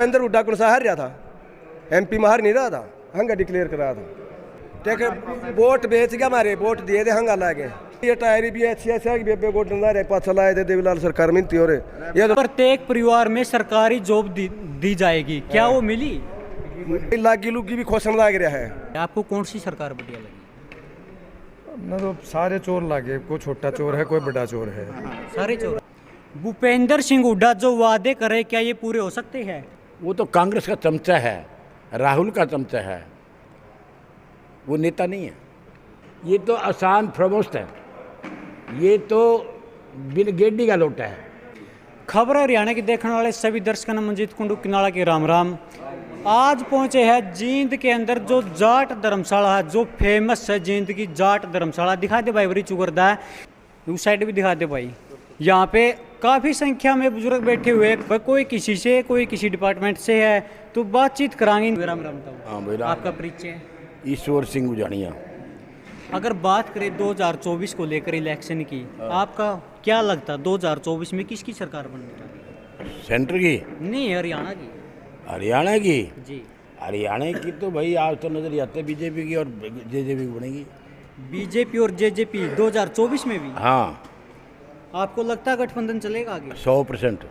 अंदर हुड्डा कौन सा हार रहा था, एमपी में हार नहीं रहा था, हंगा डिक्लेयर कर रहा था। वोट बेच गया, हमारे वोट दिए थे, हंगा ला गए। ये टायरी भी अच्छी है कि बेबे वोट ना रहे, पाँच लाए थे देवीलाल सरकार मिलती हो रहे। ये तो प्रत्येक परिवार में सरकारी जॉब दी जाएगी, क्या वो मिली? लागी लुगी भी खोसन लाग रहा है। आपको कौन सी सरकार बढ़िया लगी? ना तो सारे चोर लागे, कोई छोटा चोर है कोई बड़ा चोर है। सारे चोर। भूपेंद्र सिंह हुड्डा जो वादे करे, क्या ये पूरे हो सकते हैं? वो तो कांग्रेस का चमचा है, राहुल का चमचा है, वो नेता नहीं है। ये तो आसान फरोख्त है, ये तो बिन गेडी का लोटा है। खबर हरियाणा के देखने वाले सभी दर्शकों ने मंजीत कुंडू किनाला के राम राम। आज पहुंचे हैं जींद के अंदर जो जाट धर्मशाला है, जो फेमस है जींद की जाट धर्मशाला। दिखा दे भाई, बड़ी चुगरदा है, उस साइड भी दिखा दे भाई। यहाँ पे काफ़ी संख्या में बुजुर्ग बैठे हुए हैं, कोई किसी से कोई किसी डिपार्टमेंट से है, तो बातचीत कराएंगे। राम राम। हाँ, आपका परिचय? ईश्वर सिंह उजानिया। अगर बात करें 2024 को लेकर इलेक्शन की, आपका क्या लगता है 2024 में किसकी सरकार बनने वाली? सेंटर की? नहीं, हरियाणा की। हरियाणा की? जी, हरियाणा की तो भाई आज तो नजर आते बीजेपी की और जेजेपी की बनेगी। बीजेपी और जेजेपी 2024 में भी? हाँ। आपको लगता है गठबंधन चलेगा आगे? 100%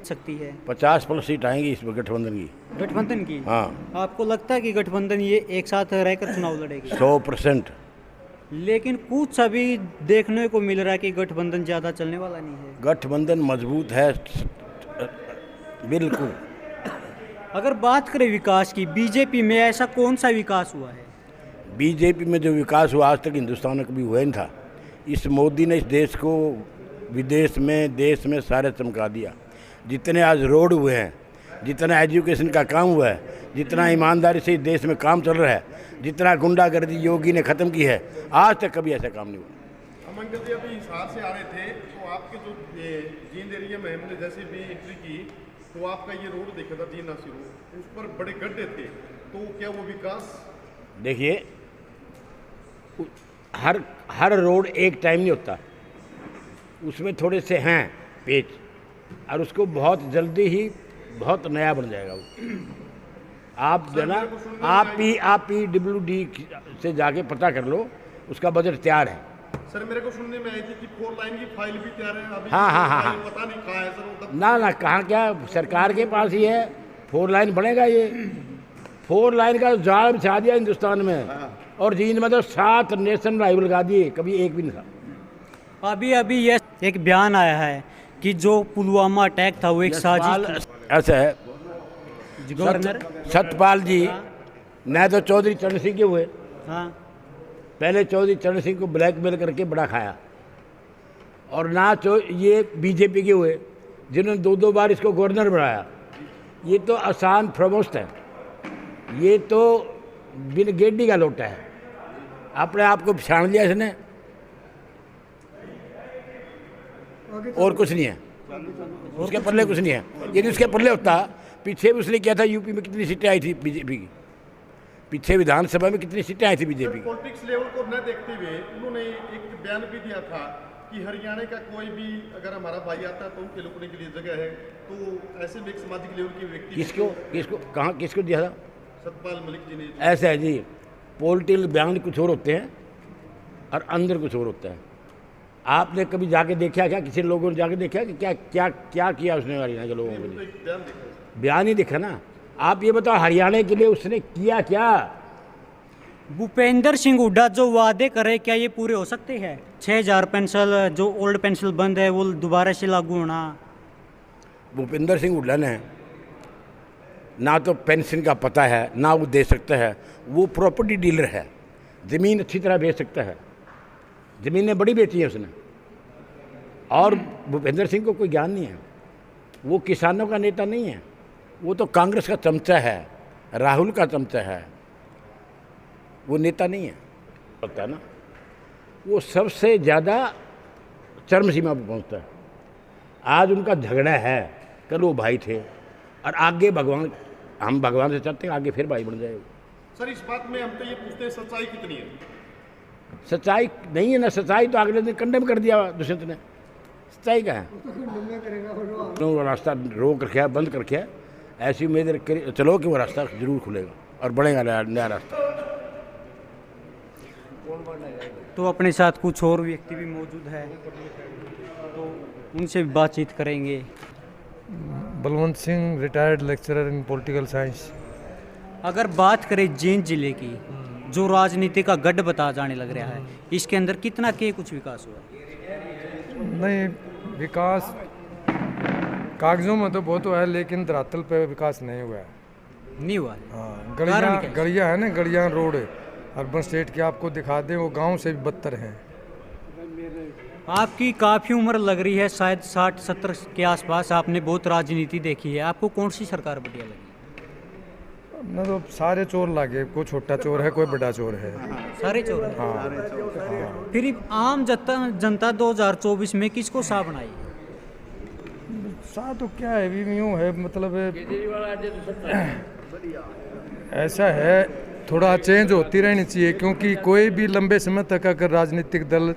सकती है। 50+ सीट आएंगी इस गठबंधन की। गठबंधन की? हाँ। आपको लगता है कि गठबंधन ये एक साथ रहकर चुनाव लड़ेगी? 100%। लेकिन कुछ अभी देखने को मिल रहा है कि गठबंधन ज़्यादा चलने वाला नहीं है। गठबंधन मजबूत है बिल्कुल। अगर बात करें विकास की, बीजेपी में ऐसा कौन सा विकास हुआ है? बीजेपी में जो विकास हुआ आज तक हिंदुस्तान में कभी हुआ नहीं था। इस मोदी ने इस देश को विदेश में देश में सारे चमका दिया। जितने आज रोड हुए हैं, जितना एजुकेशन का काम हुआ है, जितना ईमानदारी से इस देश में काम चल रहा है, जितना गुंडागर्दी योगी ने ख़त्म की है, आज तक कभी ऐसा काम नहीं हुआ। अमंगल जी अभी हिसार से आ रहे थे, तो आपके जो जींद एरिया में हमने जैसे भी एंट्री की, तो आपका ये रोड देखा था जींद नासिर रोड, उस पर बड़े गड्ढे थे, तो क्या वो विकास? देखिए, हर रोड एक टाइम नहीं होता, उसमें थोड़े से हैं पेच, और उसको बहुत जल्दी ही बहुत नया बन जाएगा वो। आप जना आप PWD से जाके पता कर लो, उसका बजट तैयार है। सर मेरे को सुनने में आई थी कि 4 लाइन की फाइल भी तैयार है अभी। हाँ। पता नहीं कहाँ है सर वो कब? ना कहाँ, क्या सरकार के पास ही है। 4 लाइन बनेगा, ये 4 लाइन का जाल बिछा दिया हिंदुस्तान में, और जींद में तो 7 नेशनल हाईवे लगा दिए, कभी एक भी नहीं था। अभी ये एक बयान आया है कि जो पुलवामा अटैक था वो एक साजिश। ऐसा है, गवर्नर सतपाल जी न तो चौधरी चरण सिंह के हुए, हाँ, पहले चौधरी चरण सिंह को ब्लैकमेल करके बड़ा खाया, और ना ये बीजेपी के हुए जिन्होंने 2 बार इसको गवर्नर बनाया। ये तो आसान फरोख्त है, ये तो बिन गेडी का लोटा है। अपने आप को पछाण लिया इसने, और कुछ नहीं है उसके पल्ले, कुछ नहीं है। यदि उसके पल्ले होता, पीछे भी उसने किया था, यूपी में कितनी सीटें आई थी बीजेपी की, पीछे विधानसभा में कितनी सीटें आई थी बीजेपी की। पॉलिटिक्स लेवल को न देखते हुए उन्होंने एक बयान भी दिया था कि हरियाणा का कोई भी अगर हमारा भाई आता है तो उनके लुकने के लिए जगह है, तो ऐसे में एक सामाजिक लेवल की व्यक्ति किसको दिया था? सतपाल मलिक जी ने। ऐसा है जी, पॉलिटिकल बयान कुछ और होते हैं और अंदर कुछ और होता है। आपने कभी जाके देखा क्या, किसी लोगों ने जाके देखा कि क्या क्या क्या किया उसने हरियाणा के लोगों के लिए? बयान ही दिखा ना। आप ये बताओ हरियाणा के लिए उसने किया क्या? भूपेंद्र सिंह हुड्डा जो वादे करे, क्या ये पूरे हो सकते हैं? 6000 पेंशन, जो ओल्ड पेंशन बंद है वो दोबारा से लागू होना। भूपेंद्र सिंह हुड्डा ने ना तो पेंशन का पता है, ना वो दे सकता है। वो प्रॉपर्टी डीलर है, ज़मीन अच्छी तरह बेच सकता है, ज़मीनें बड़ी बेची है उसने। और भूपेंद्र सिंह को कोई ज्ञान नहीं है, वो किसानों का नेता नहीं है, वो तो कांग्रेस का चमचा है, राहुल का चमचा है, वो नेता नहीं है। पता है ना, वो सबसे ज़्यादा चरम सीमा पर पहुंचता है। आज उनका झगड़ा है, कल वो भाई थे, और आगे हम भगवान से चाहते हैं आगे फिर भाई बन जाए। सर इस बात में हम तो ये पूछते हैं सच्चाई कितनी है? सच्चाई नहीं है ना, सच्चाई तो अगले दिन कंडेम कर दिया दुष्यंत ने। सच्चाई का है, रास्ता रोक रखा है, बंद कर रखा है। ऐसी उम्मीद चलो कि वो रास्ता ज़रूर खुलेगा और बढ़ेगा नया रास्ता। तो अपने साथ कुछ और व्यक्ति भी मौजूद है, तो उनसे भी बातचीत करेंगे। Balwant Singh, retired lecturer in political science. अगर बात करें जींद जिले की, जो राजनीति का गढ़ बता जाने लग रहा है, इसके अंदर कितना के कुछ विकास हुआ? नहीं, विकास कागजों में तो बहुत हुआ है, लेकिन धरातल पे विकास नहीं हुआ है। नहीं हुआ है। हाँ, कारण क्या है? गलियाँ है ना, गलियाँ रोड अर्बन स्टेट के आपको दिखा दें, वो गांव से भी बदतर हैं। आपकी काफ़ी उम्र लग रही है, शायद 60-70 के आसपास। आपने बहुत राजनीति देखी है, आपको कौन सी सरकार बढ़िया लगी? ना तो सारे चोर लागे, कोई छोटा चोर है, कोई बड़ा चोर है। सारे चोर हैं। हाँ, फिर आम जनता 2024 में किसको सा बनाई? सा तो क्या है, भी यूँ है, मतलब ऐसा है, थोड़ा चेंज होती रहनी चाहिए, क्योंकि कोई भी लंबे समय तक अगर राजनीतिक दल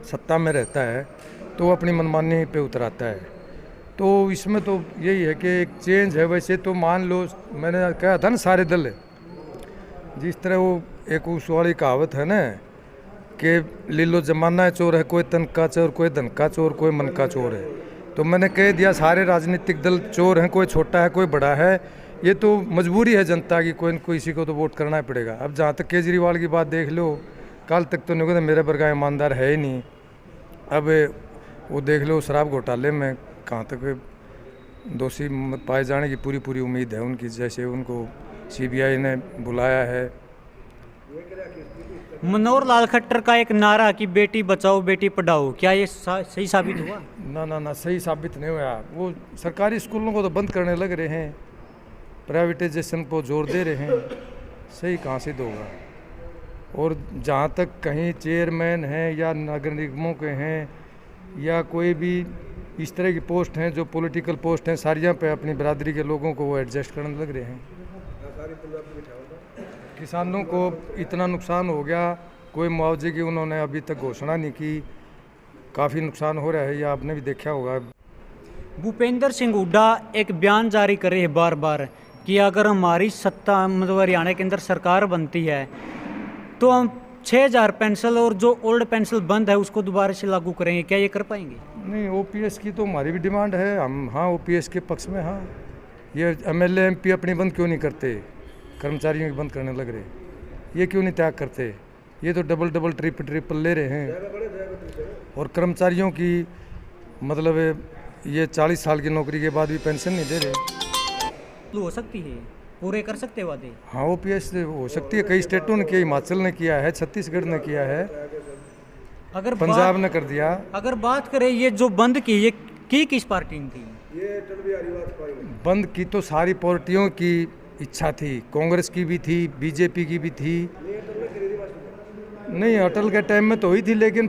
सत्ता में रहता है तो वो अपनी मनमानी पे उतराता है। तो इसमें तो यही है कि एक चेंज है। वैसे तो मान लो, मैंने कहा था ना, सारे दल जिस तरह वो एक उस वाली कहावत है ना कि लीलो जमाना चोर है, कोई तन का चोर, कोई धन का चोर, कोई मन का चोर है। तो मैंने कह दिया सारे राजनीतिक दल चोर हैं, कोई छोटा है, कोई बड़ा है। ये तो मजबूरी है जनता की, कोई न कोई इसी को तो वोट करना ही पड़ेगा। अब जहाँ तक केजरीवाल की बात देख लो, कल तक तो नहीं कहते मेरे वर्गा ईमानदार है ही नहीं। अब वो देख लो, शराब घोटाले में कहाँ तक दोषी पाए जाने की पूरी उम्मीद है उनकी, जैसे उनको सीबीआई ने बुलाया है। मनोहर लाल खट्टर का एक नारा कि बेटी बचाओ बेटी पढ़ाओ, क्या ये सही साबित हुआ? ना, सही साबित नहीं हुआ। वो सरकारी स्कूलों को तो बंद करने लग रहे हैं, प्राइवेटाइजेशन पर जोर दे रहे हैं, सही कहाँ से होगा। और जहाँ तक कहीं चेयरमैन हैं या नगर निगमों के हैं या कोई भी इस तरह की पोस्ट हैं जो पॉलिटिकल पोस्ट हैं, सारियाँ पे अपनी बरादरी के लोगों को वो एडजस्ट करने लग रहे हैं। किसानों को इतना नुकसान हो गया, कोई मुआवजे की उन्होंने अभी तक घोषणा नहीं की। काफ़ी नुकसान हो रहा है, ये आपने भी देखा होगा। भूपेंद्र सिंह हुड्डा एक बयान जारी कर रहे हैं बार बार कि अगर हमारी सत्ता, मतलब हरियाणा के अंदर सरकार बनती है तो हम 6000 पेंशन और जो ओल्ड पेंशन बंद है उसको दोबारा से लागू करेंगे। क्या ये कर पाएंगे? नहीं, ओपीएस की तो हमारी भी डिमांड है, हम हाँ ओपीएस के पक्ष में। हाँ, ये एमएलए एमपी अपनी बंद क्यों नहीं करते? कर्मचारियों की बंद करने लग रहे, ये क्यों नहीं त्याग करते? ये तो डबल ट्रिपल ले रहे हैं। और कर्मचारियों की मतलब ये 40 साल की नौकरी के बाद भी पेंशन नहीं दे रहे। हो सकती है, पूरे कर सकते वादे? हाँ, ओपीएस हो सकती है। कई स्टेटों ने किया, हिमाचल ने किया है, छत्तीसगढ़ ने किया है, अगर पंजाब ने कर दिया। अगर बात करें ये जो बंद की, ये की किस पार्टी ने थी? बंद की तो सारी पार्टियों की इच्छा थी, कांग्रेस की भी थी, बीजेपी की भी थी। नहीं, अटल के टाइम में तो हुई थी, लेकिन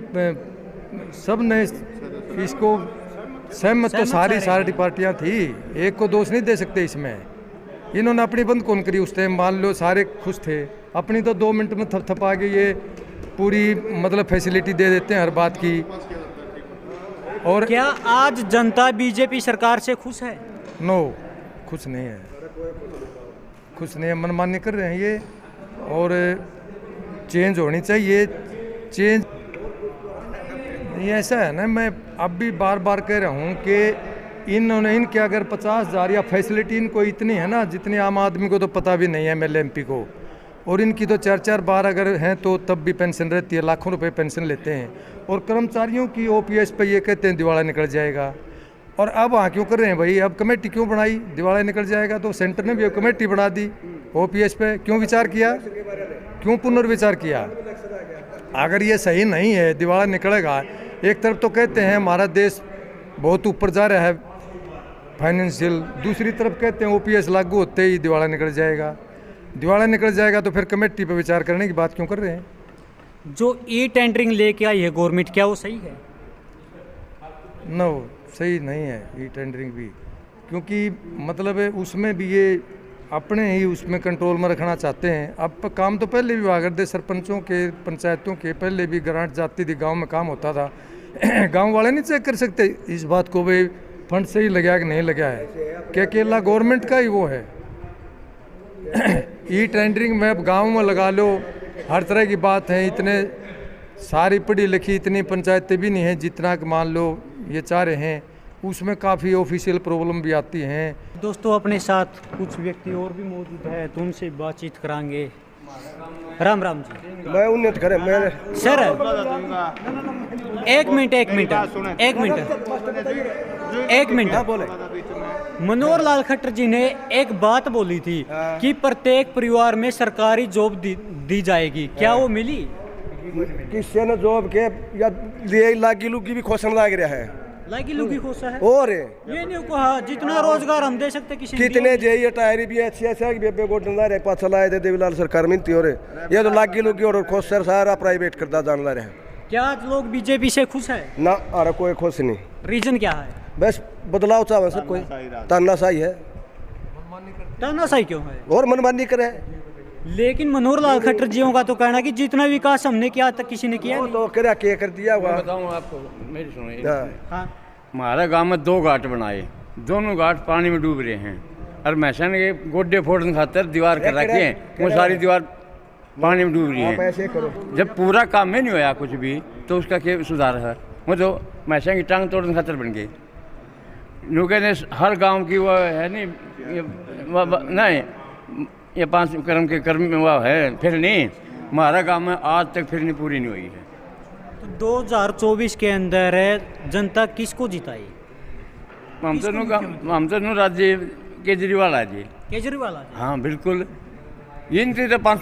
सब ने इसको सहमत तो सारी पार्टियां थी। एक को दोष नहीं दे सकते इसमें। इन्होंने अपनी बंद कौन करी उस टाइम? मान लो सारे खुश थे, अपनी तो 2 मिनट में थपथपा के ये पूरी मतलब फैसिलिटी दे देते हैं हर बात की। और क्या आज जनता बीजेपी सरकार से खुश है? नो, खुश नहीं है, खुश नहीं है, मनमानी कर रहे हैं ये। और चेंज होनी चाहिए। चेंज ये ऐसा है ना, मैं अब भी बार बार कह रहा हूँ कि इनके अगर 50,000 या फैसिलिटी इनको इतनी है ना जितनी आम आदमी को तो पता भी नहीं है, एमएलए एमपी को। और इनकी तो 4-4 बार अगर हैं तो तब भी पेंशन रहती है, लाखों रुपए पेंशन लेते हैं। और कर्मचारियों की ओपीएस पे ये कहते हैं दिवाला निकल जाएगा। और अब वहाँ क्यों कर रहे हैं भाई? अब कमेटी क्यों बनाई? दिवाला निकल जाएगा तो सेंटर ने भी अब कमेटी बना दी ओपीएस पे। क्यों विचार किया? क्यों पुनर्विचार किया? अगर ये सही नहीं है, दिवाला निकलेगा। एक तरफ तो कहते हैं हमारा देश बहुत ऊपर जा रहा है फाइनेंशियल, दूसरी तरफ कहते हैं ओपीएस लागू होते ही दिवाला निकल जाएगा। दिवाला निकल जाएगा तो फिर कमेटी पे विचार करने की बात क्यों कर रहे हैं? जो ई टेंडरिंग लेके आई है गवर्नमेंट, क्या वो सही है? नो, सही नहीं है ई टेंडरिंग भी, क्योंकि मतलब उसमें भी ये अपने ही उसमें कंट्रोल में रखना चाहते हैं। अब काम तो पहले भी हुआ करते, सरपंचों के, पंचायतों के पहले भी ग्रांट जाती थी, गांव में काम होता था। गांव वाले नहीं चेक कर सकते इस बात को? भाई फंड सही लगा कि नहीं लगा है कि अकेला गवर्नमेंट का ही वो है। ई टेंडरिंग में गाँव में लगा लो, हर तरह की बात है। इतने सारी पढ़ी लिखी इतनी पंचायतें भी नहीं हैं जितना कि मान लो ये चाह रहे हैं, उसमें काफ़ी ऑफिशियल प्रॉब्लम भी आती हैं। दोस्तों अपने साथ कुछ व्यक्ति और भी मौजूद है तो उनसे बातचीत कराएंगे। राम राम जी। मैं उन्नत करे मैं सर एक मिनट बोले मनोहर लाल खट्टर जी ने एक बात बोली थी कि प्रत्येक परिवार में सरकारी जॉब दी जाएगी, क्या वो मिली? किसी ने जॉब के या लिए लागी लुगी भी खोसन लाग रहा है, लागी लुगी खोसा है और ये नहीं कहा जितना रोजगार हम दे सकते किसी ने कितने जे टायरी भी अच्छी ऐसा कि बेबे गोटनदार है पाँच लाए थे देवीलाल सरकार मिलती हो रहे, ये तो लागी लुगी और खोसर सारा प्राइवेट करता जान ला रहे हैं। क्या आज लोग बीजेपी से खुश है? ना अरे कोई खुश नहीं, रीजन क्या है? बस बदलाव चाहे सब कोई तानाशाही है तानाशाही क्यों है? और मनमानी करे। लेकिन मनोहर लाल खट्टर जी का तो कहना कि जितना विकास हमने किया तक किसी ने किया वो नहीं। तो कर दिया हुआ। बताऊँ आपको, मेरी सुनिए। हाँ हमारा गांव में 2 घाट बनाए, दोनों घाट पानी में डूब रहे हैं और मैसन के गोड्डे फोड़ने खातर दीवार कर रखी है, वो सारी दीवार पानी में डूब रही आप है। ऐसे करो, जब पूरा काम में नहीं होया कुछ भी तो उसका क्या सुधार है? वो तो मैसन की टांग तोड़ने खातर बन गई। नुके ने हर गांव की वो है नहीं नहीं ये 5 कर्म के कर्म में वो है, फिर नहीं हमारा गांव में आज तक फिर नहीं पूरी नहीं हुई है। तो 2024 के अंदर जनता किसको जिताई? हम तो राज्य केजरीवाल है जी। केजरीवाल आज हाँ बिल्कुल, इनकी तो 5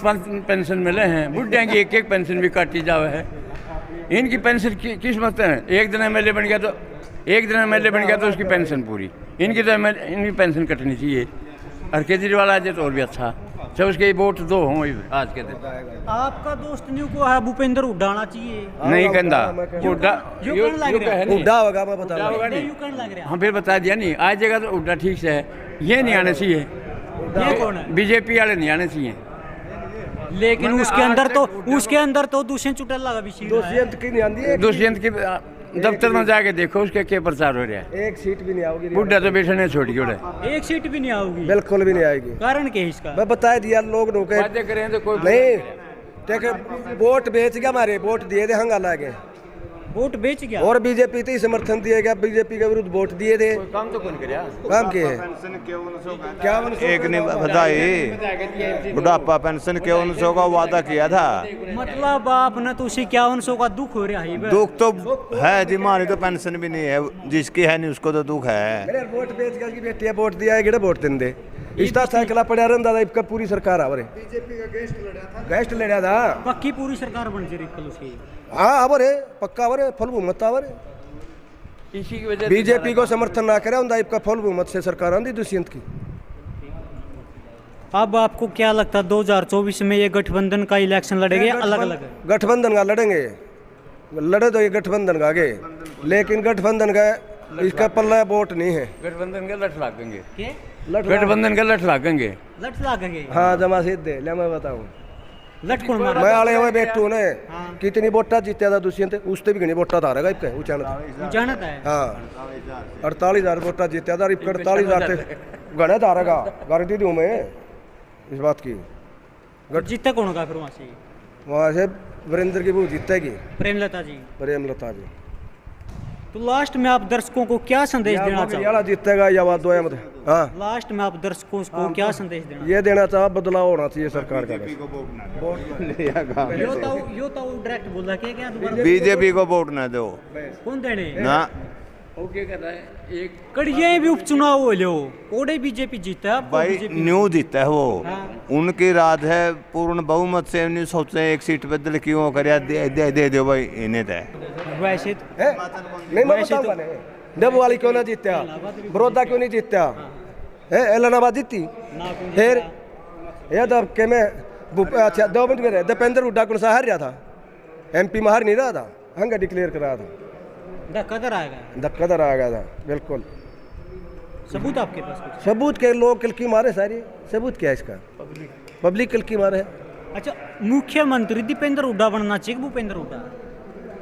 पेंशन मिले हैं, बुढ़िया की 1 पेंशन भी काटी जावे है। इनकी पेंशन किस्मत है, एक दिन एमएलए बन गया तो उसकी पेंशन पूरी, इनकी पेंशन कटनी चाहिए। और केजरीवाल आ जाए तो और भी अच्छा, चाहे उसके वोट 2 हों आज के दिन। आपका दोस्त न्यू को है भूपेंद्र हुड्डा आना चाहिए। नहीं कहता उड्डा होगा मैं बता रहा हूँ। यूं कहने लग रहा हाँ फिर बता दिया नहीं, आ जाएगा तो उड्डा ठीक से है, ये नहीं आने चाहिए, ये कौन है? बीजेपी वाले नहीं आने चाहिए। लेकिन उसके अंदर तो दुष्यंत चौटाला का भी सीट है। दुष्यंत की नहीं आती है, दुष्यंत के दफ्तर में जाके देखो उसके क्या प्रचार हो रहा है। एक सीट भी नहीं आओगी, बुढ़ा तो बैठने छोड़ गया, एक सीट भी नहीं आओगी, बिल्कुल भी नहीं आएगी। कारण क्या है इसका? मैं बता दिया लोग रोके वादे करें तो कोई नहीं, देखे वोट बेच गया, हमारे वोट दिए थे हंगाला के, वोट बेच गया और बीजेपी तो समर्थन दिए गया, बीजेपी के विरुद्ध वोट दिए थे। काम तो कौन करे? काम किए है क्या एक ने बताई बुढ़ापा पेंशन 5100 का वादा किया था। मतलब आपने तो उसे 5100 का दुख हो रहा है। दुख तो है जी, हमारी तो पेंशन भी नहीं है, जिसकी है नहीं उसको तो दुख है। मेरे वोट बेच गया कि बेटिया वोट दिया है कि वोट दिन दे इसका साइकिल पड़ा रहता था, इसका पूरी सरकार आवरे बीजेपी का गेस्ट लड़ा था पक्की पूरी सरकार बन जाएगी कल उसकी। हाँ आवरे पक्का आवरे फुल बहुमत आवरे, इसी की वजह बीजेपी को समर्थन ना करे उनका इसका फुल बहुमत से सरकार आंदी दुष्यंत की। अब आपको क्या लगता है 2024 में ये गठबंधन का इलेक्शन लड़ेंगे या अलग अलग? गठबंधन का लड़ेंगे, लड़े तो ये गठबंधन का आगे, लेकिन गठबंधन का इसका पल्ला वोट नहीं है। गठबंधन के लठ लागेंगे, लठ गठबंधन के लठ लागेंगे। लठ लागेंगे? हाँ जमा सीधे ले मैं बताऊँ, लठ कौन मारा? मैं आले हुए बैठू ने कितनी वोटा जीत्या था दुष्यंत, उससे भी घनी वोटा धारेगा इसका जानत है। हाँ 48,000 वोटा जीत्या था, 48,000 घने धारेगा गारंटी दूँ मैं इस बात की। जीता कौन होगा फिर वहाँ से वीरेंद्र की वो जीतेगी, प्रेमलता जी। प्रेमलता जी। तो लास्ट में आप दर्शकों को क्या संदेश देना चाहोगे? जीतेगा या बात दो है मतलब। हाँ लास्ट में आप दर्शकों को क्या संदेश देना? ये देना चाह बदलाव होना चाहिए सरकार का। यो तो डायरेक्ट बोल रहा क्या दोबारा? बीजेपी को वोट न दो कौन देने ना। ओके कर रहा है एक कड़िए भी उपचुनाव हो लो, ओडे बीजेपी जीता है भाई न्यू जीता है वो, हाँ। उनकी रात है पूर्ण बहुमत से, नहीं सोचते एक सीट बदल क्यों कर दे दो भाई इन्हें तो वैसे नहीं मैं बताऊंगा नहीं, डब वाली क्यों ना जीत्या, बड़ौदा क्यों नहीं जीत्या है, इलाहाबाद जीती फिर ये तो के में अच्छा 2 मिनट में दीपेंद्र हुड्डा कौन सा हार रहा था, एमपी में हार नहीं रहा था, हंगा डिक्लेयर कर रहा था, धक्का आएगा, धक्का आ गया था बिल्कुल। सबूत आपके पास कुछ? सबूत के लोग किलकी मारे सारी, सबूत क्या है इसका, पब्लिक किलकी मारे है। अच्छा मुख्यमंत्री दीपेंद्र हुड्डा बनना चाहिए भूपेंद्र हुड्डा?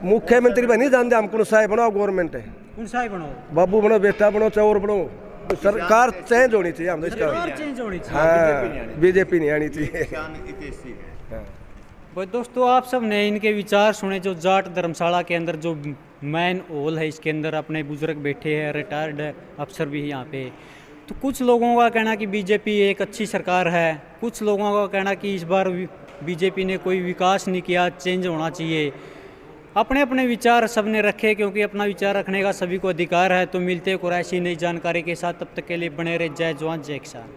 मुख्यमंत्री बनी जानते हम कौन सा है, बनाओ गवर्नमेंट है उनसा ही बनो, बाबू बनो, बेटा बनो, चौर बनो, सरकार चेंज होनी चाहिए हम इसका। सरकार चेंज होनी चाहिए। हाँ, बीजेपी नहीं आनी चाहिए। भाई दोस्तों, आप सब ने इनके विचार सुने। जो जाट धर्मशाला के अंदर जो मेन हॉल है, इसके अंदर अपने बुजुर्ग बैठे हैं, रिटायर्ड अफसर भी यहाँ पे। तो कुछ लोगों का कहना कि बीजेपी एक अच्छी सरकार है, कुछ लोगों का कहना कि इस बार बीजेपी ने कोई विकास नहीं किया, चेंज होना चाहिए। अपने अपने विचार सब ने रखे, क्योंकि अपना विचार रखने का सभी को अधिकार है। तो मिलते हैं कुछ ऐसी नई जानकारी के साथ, तब तक के लिए बने रहे। जय जवान जय किसान।